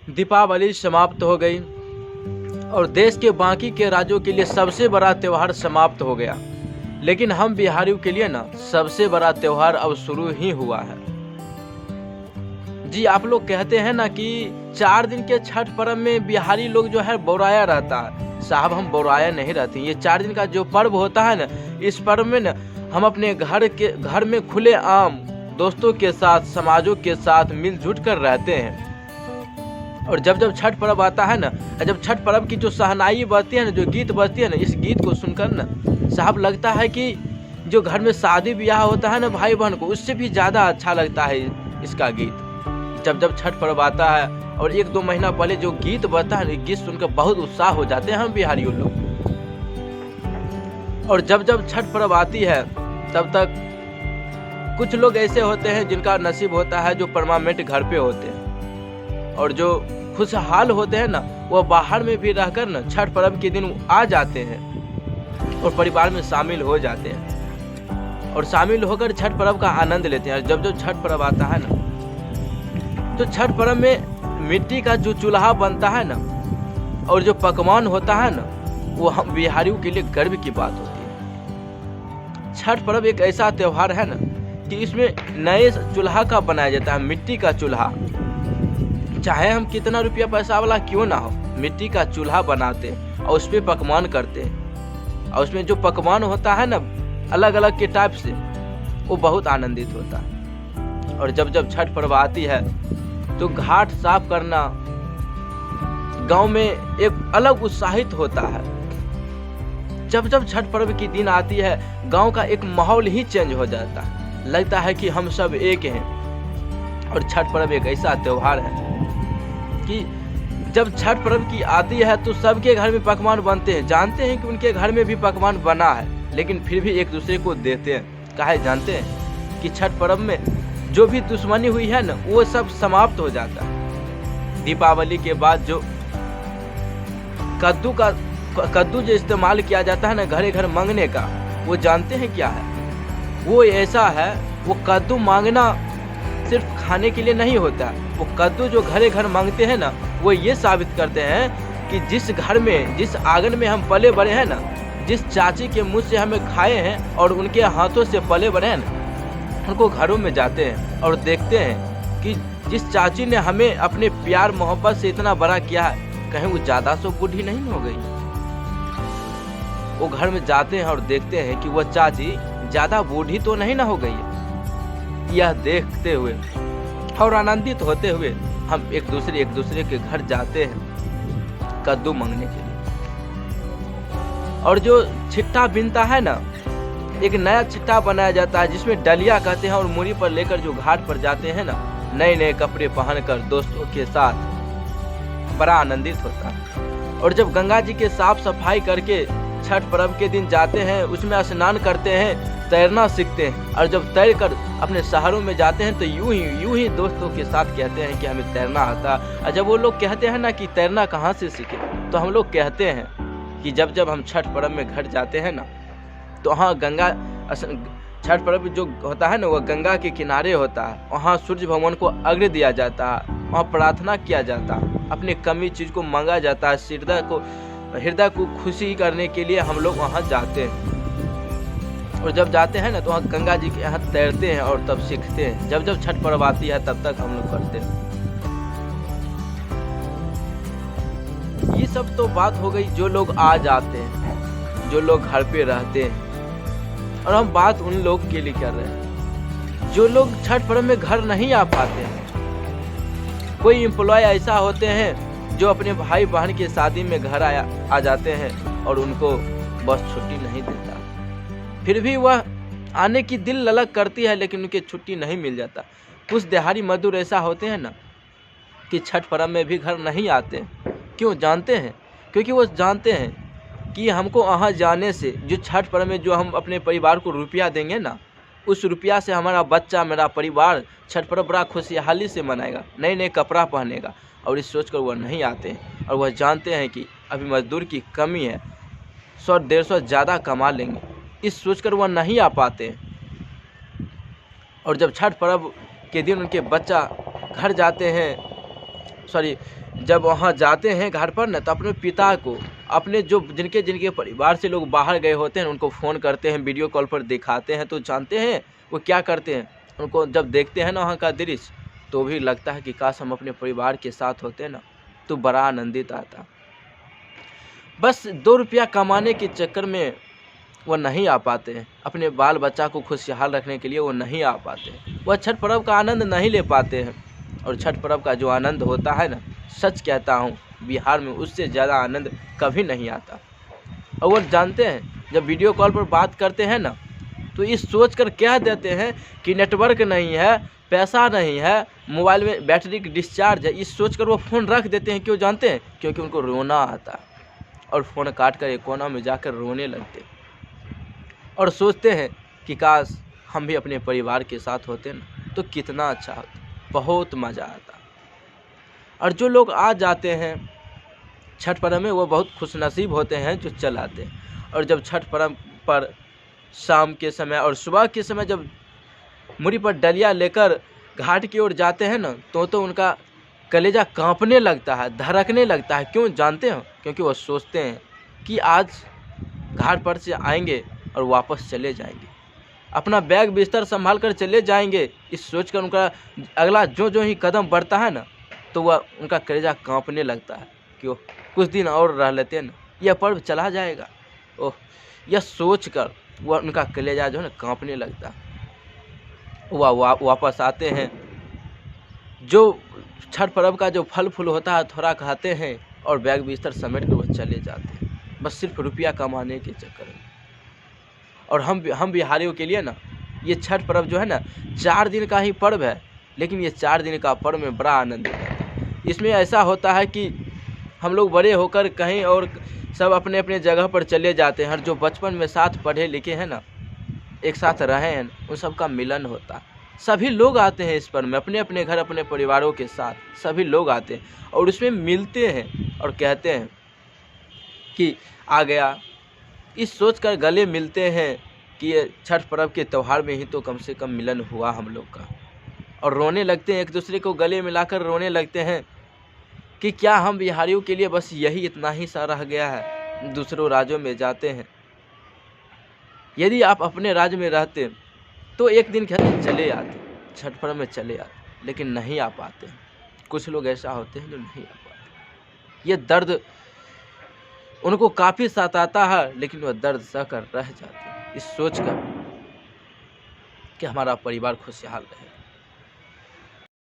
दीपावली समाप्त हो गई और देश के बाकी के राज्यों के लिए सबसे बड़ा त्यौहार समाप्त हो गया, लेकिन हम बिहारियों के लिए ना सबसे बड़ा त्यौहार अब शुरू ही हुआ है। जी, आप लोग कहते हैं ना कि 4 दिन के छठ पर्व में बिहारी लोग जो है बौराया रहता है। साहब, हम बौराया नहीं रहते। ये 4 दिन का जो पर्व होता है ना, इस पर्व में ना हम अपने घर में खुले आम दोस्तों के साथ, समाजों के साथ मिलजुल कर रहते हैं। और जब जब छठ पर्व आता है ना, जब छठ पर्व की जो शहनाई बजती है ना, जो गीत बजती है ना, इस गीत को सुनकर ना साहब लगता है कि जो घर में शादी ब्याह होता है ना भाई बहन को, उससे भी ज़्यादा अच्छा लगता है इसका गीत। जब जब छठ पर्व आता है और 1-2 महीना पहले जो गीत बजता है, गीत सुनकर बहुत उत्साह हो जाते हैं हम बिहारियों लोग। और जब जब छठ पर्व आती है तब तक कुछ लोग ऐसे होते हैं जिनका नसीब होता है जो परमानेंट घर पे होते हैं, और जो खुशहाल होते हैं ना वो बाहर में भी रहकर ना छठ पर्व के दिन आ जाते हैं और परिवार में शामिल हो जाते हैं और शामिल होकर छठ पर्व का आनंद लेते हैं। जब जब छठ पर्व आता है ना, तो छठ पर्व में मिट्टी का जो चूल्हा बनता है ना और जो पकवान होता है ना, वो हम बिहारियों के लिए गर्व की बात होती है। छठ पर्व एक ऐसा त्यौहार है ना कि इसमें नए चूल्हा का बनाया जाता है, मिट्टी का चूल्हा। चाहे हम कितना रुपया पैसा वाला क्यों ना हो, मिट्टी का चूल्हा बनाते और उस पर पकवान करते हैं। और उसमें जो पकवान होता है ना अलग अलग के टाइप से, वो बहुत आनंदित होता है। और जब जब छठ पर्व आती है तो घाट साफ करना गांव में एक अलग उत्साहित होता है। जब जब छठ पर्व की दिन आती है, गांव का एक माहौल ही चेंज हो जाता है। लगता है कि हम सब एक हैं। और छठ पर्व एक ऐसा त्यौहार है कि जब छठ पर्व की आती है तो सबके घर में पकवान बनते हैं। जानते हैं कि उनके घर में भी पकवान बना है, लेकिन फिर भी एक दूसरे को देते हैं। काहे जानते हैं कि छठ पर्व में जो भी दुश्मनी हुई है ना, वो सब समाप्त हो जाता है। दीपावली के बाद जो कद्दू जो इस्तेमाल किया जाता है ना घरे घर मांगने का, वो जानते हैं क्या है? वो ऐसा है, वो कद्दू मांगना सिर्फ खाने के लिए नहीं होता। वो कद्दू जो घरे घर मांगते हैं ना, वो ये साबित करते हैं कि जिस घर में, जिस आंगन में हम पले बड़े हैं ना, जिस चाची के मुंह से हमें खाए हैं और उनके हाथों से पले बड़े हैं ना, उनको घरों में जाते हैं और देखते हैं कि जिस चाची ने हमें अपने प्यार मोहब्बत से इतना बड़ा किया है, कहीं वो ज़्यादा सो बूढ़ी नहीं हो गई। वो घर में जाते हैं और देखते हैं कि वह चाची ज़्यादा बूढ़ी तो नहीं ना हो गई है। यह देखते हुए और आनंदित होते हुए हम एक दूसरे के घर जाते हैं कद्दू मांगने के लिए। और जो छिट्टा बिनता है ना, एक नया छिट्टा बनाया जाता है जिसमें डलिया कहते हैं, और मूरी पर लेकर जो घाट पर जाते हैं ना, नए नए कपड़े पहनकर दोस्तों के साथ, बड़ा आनंदित होता है। और जब गंगा जी के साफ सफाई करके छठ पर्व के दिन जाते हैं, उसमें स्नान करते हैं, तैरना सीखते हैं। और जब तैर कर अपने शहरों में जाते हैं तो यूं ही दोस्तों के साथ कहते हैं कि हमें तैरना आता। और जब वो लोग कहते हैं ना कि तैरना कहाँ से सीखे, तो हम लोग कहते हैं कि जब जब हम छठ पर्व में घर जाते हैं ना, तो वहाँ गंगा, छठ पर्व जो होता है ना वो गंगा के किनारे होता है। वहाँ सूर्य भगवान को अर्घ्य दिया जाता है, वहाँ प्रार्थना किया जाता है, अपनी कमी चीज़ को मांगा जाता है। हृदय को खुशी करने के लिए हम लोग वहाँ जाते हैं। और जब जाते हैं ना तो वहाँ गंगा जी के यहाँ तैरते हैं और तब सीखते हैं। जब जब छठ पर्व आती है तब तक हम लोग करते हैं। ये सब तो बात हो गई जो लोग आ जाते हैं, जो लोग घर पे रहते हैं। और हम बात उन लोग के लिए कर रहे हैं जो लोग छठ पर्व में घर नहीं आ पाते हैं। कोई एम्प्लॉय ऐसा होते हैं जो अपने भाई बहन के शादी में घर आ जाते हैं और उनको बस छुट्टी नहीं देता। फिर भी वह आने की दिल ललक करती है, लेकिन उनकी छुट्टी नहीं मिल जाता। कुछ दिहाड़ी मजदूर ऐसा होते हैं ना कि छठ पर्व में भी घर नहीं आते। क्यों जानते हैं? क्योंकि वो जानते हैं कि हमको वहाँ जाने से, जो छठ पर्व में जो हम अपने परिवार को रुपया देंगे ना, उस रुपया से हमारा बच्चा, मेरा परिवार छठ पर्व बड़ा खुशहाली से मनाएगा, नए नए कपड़ा पहनेगा। और इस सोचकर वह नहीं आते हैं। और वह जानते हैं कि अभी मजदूर की कमी है, 100-150 ज़्यादा कमा लेंगे, इस सोचकर वह नहीं आ पाते हैं। और जब छठ पर्व के दिन उनके बच्चा घर जाते हैं सॉरी जब वहाँ जाते हैं घाट पर ना, तो अपने पिता को, अपने जो जिनके जिनके परिवार से लोग बाहर गए होते हैं उनको फ़ोन करते हैं, वीडियो कॉल पर दिखाते हैं। तो जानते हैं वो क्या करते हैं? उनको जब देखते हैं ना वहाँ का दृश्य, तो भी लगता है कि काश हम अपने परिवार के साथ होते ना, तो बड़ा आनंदित आता। बस 2 रुपया कमाने के चक्कर में वो नहीं आ पाते हैं, अपने बाल बच्चा को खुशहाल रखने के लिए वो नहीं आ पाते हैं, वह छठ पर्व का आनंद नहीं ले पाते हैं। और छठ पर्व का जो आनंद होता है ना, सच कहता हूँ बिहार में उससे ज़्यादा आनंद कभी नहीं आता। और वो जानते हैं जब वीडियो कॉल पर बात करते हैं ना, तो इस सोच कर कह देते हैं कि नेटवर्क नहीं है, पैसा नहीं है, मोबाइल में बैटरी की डिस्चार्ज है, इस सोच कर वो फ़ोन रख देते हैं। क्यों जानते हैं? क्योंकि उनको रोना आता है और फ़ोन काट कर एक कोना में जाकर रोने लगते हैं और सोचते हैं कि काश हम भी अपने परिवार के साथ होते ना, तो कितना अच्छा होता, बहुत मज़ा आता। और जो लोग आ जाते हैं छठ पर्व में, वो बहुत खुशनसीब होते हैं जो चल आते हैं। और जब छठ पर्व पर शाम के समय और सुबह के समय जब मुड़ी पर डलिया लेकर घाट की ओर जाते हैं ना, तो उनका कलेजा कांपने लगता है, धड़कने लगता है। क्यों जानते हो? क्योंकि वो सोचते हैं कि आज घाट पर से आएंगे और वापस चले जाएंगे, अपना बैग बिस्तर संभाल कर चले जाएंगे। इस सोचकर उनका अगला जो ही कदम बढ़ता है ना, तो वह उनका कलेजा कांपने लगता है कि वो कुछ दिन और रह लेते हैं ना, यह पर्व चला जाएगा। ओह, यह सोचकर वह उनका कलेजा जो है ना कांपने लगता है। वह वापस आते हैं, जो छठ पर्व का जो फल फूल होता है थोड़ा खाते हैं और बैग बिस्तर समेट कर वह चले जाते हैं, बस सिर्फ रुपया कमाने के चक्कर में। और हम बिहारियों के लिए ना, ये छठ पर्व जो है ना 4 दिन का ही पर्व है, लेकिन ये 4 दिन का पर्व में बड़ा आनंद है। इसमें ऐसा होता है कि हम लोग बड़े होकर कहीं और सब अपने अपने जगह पर चले जाते हैं, और जो बचपन में साथ पढ़े लिखे हैं ना, एक साथ रहे हैं, उन सब का मिलन होता है। सभी लोग आते हैं इस पर्व में, अपने अपने घर अपने परिवारों के साथ सभी लोग आते हैं और उसमें मिलते हैं और कहते हैं कि आ गया। इस सोच कर गले मिलते हैं कि ये छठ पर्व के त्यौहार में ही तो कम से कम मिलन हुआ हम लोग का, और रोने लगते हैं, एक दूसरे को गले मिलाकर रोने लगते हैं कि क्या हम बिहारियों के लिए बस यही इतना ही सा रह गया है। दूसरों राज्यों में जाते हैं, यदि आप अपने राज्य में रहते तो एक दिन कहते चले आते, छठ पर्व में चले आते, लेकिन नहीं आ पाते। कुछ लोग ऐसा होते हैं जो नहीं आ पाते। ये दर्द उनको काफ़ी सताता है, लेकिन वह दर्द सहकर रह जाते हैं, इस सोच कर कि हमारा परिवार खुशहाल रहे।